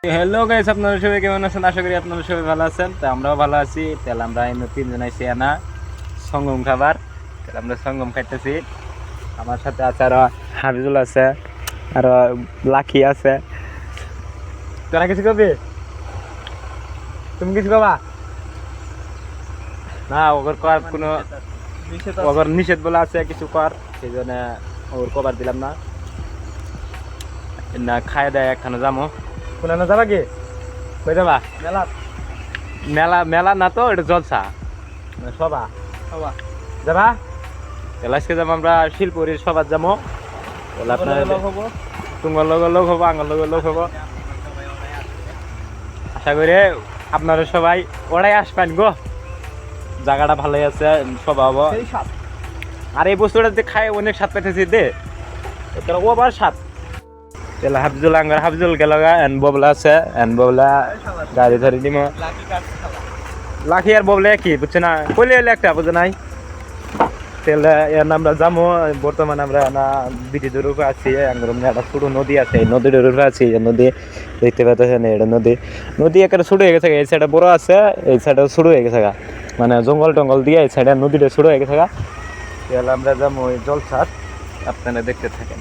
Hello guys, আপনারা সবাই কেমন আছেন? আশা করি আপনারা সবাই ভালো আছেন। তো আমরাও ভালো আছি। তাহলে আমরা তিনজন আইসি আনা সঙ্গম খাবার। তাহলে আমরা সঙ্গম খাইতেছি। আমার সাথে আছে আরো হাফিজুল আছে, আরো লাকি আছে। তোরা কিছু কবি? তুমি কিছু কবা না? ওগর কর কোনো ওগর নিষেধ বলে আছে কিছু কর, সেই জন্য ওর কবার দিলাম না। না খায় দেয় একখানে যাবো। কোন যাবা কি? কই যাবা? মেলা মেলা মেলা না তো, এটা জলসা সবা সবা যাবা। তাহলে আজকে যাবো আমরা শিলপুরের সবার যাবো। তাহলে আপনার তোমার লগের লোক হবো, আঙ্গর লগের লোক হবো। আশা করি আপনারা সবাই ওরাই আসবেন গো। জায়গাটা ভালোই আছে, সবা হবো। আর এই বস্তুটা খায় অনেক স্বাদ পেতেছি দে, ও আবার স্বাদ। তাহলে হাফিজুল আঙ্গার হাফিজুল গেল গা, এন ববলা আছে, এন ববলা গাড়ি ধরে দিম। লাখি আর ববলা কি বুঝছে না, কইলে এলে একটা বুঝে নাই। তাহলে এর আমরা যাবো। বর্তমানে আমরা না ব্রিজের উপরে আছি, আঙ্গুর একটা ছোট নদী আছে, এই নদীর উপরে আছি। নদী দেখতে পাচ্ছেন, এটা নদী। নদী একেবারে ছোট হয়ে গেছে, এই সাইডে বড় আছে, এই সাইডে ছোট হয়ে গেছে গা। মানে জঙ্গল টঙ্গল দিয়ে এই সাইডে নদীটা ছোট হয়ে গেছে গা। তাহলে আমরা যাবো ওই জলসার, আপনারা দেখতে থাকেন।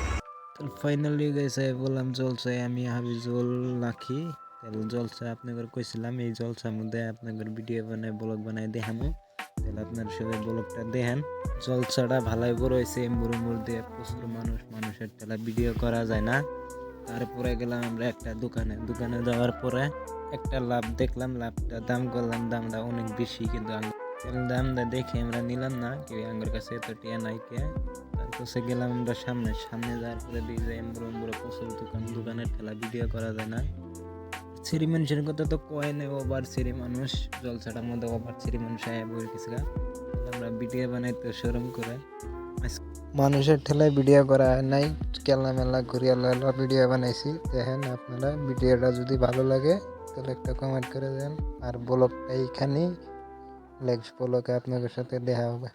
ফাইনালি গেছে বললাম জলসায় আমি হাবিজুল লাখি। তাহলে জলসা আপনাদের কইছিলাম, এই জলসার মধ্যে আপনাদের ভিডিও বানায় ব্লগ বানায় দেখামো। তাহলে আপনার সবাই ব্লগটা দেখেন। জলসাটা ভালোই বড় হয়েছে, মুড়মুড় দিয়ে প্রচুর মানুষের তাহলে ভিডিও করা যায় না। তারপরে গেলাম আমরা একটা দোকানে যাওয়ার পরে একটা লাভ দেখলাম, লাভটা দাম করলাম, দামটা অনেক বেশি, কিন্তু দামটা দেখে আমরা নিলাম না, কেউ আমার কাছে এত টিয়া নাই কে। তারপরে গেলাম আমরা সামনে যাওয়ার পরে দিয়ে যাই এমবুড়ো প্রচুর দোকানের ঠেলা ভিডিও করা যায় না। সিঁড়ি মানুষের কথা তো কয় নেই, ওভার সিঁড়ি মানুষ, জলসাটার মধ্যে ওভার সিঁড়ি মানুষ আয় বই কিছু। আমরা ভিডিও বানাইতে শরম করে মানুষের ঠেলায় ভিডিও করা নাই, কেলা মেলা ঘুরিয়া ভিডিও বানাইছি। দেখেন আপনারা, ভিডিওটা যদি ভালো লাগে তাহলে একটা কমেন্ট করে দেন। আর ব্লগটা এইখানেই, নেক্সট ব্লগে আপনাদের সাথে দেখা হবে।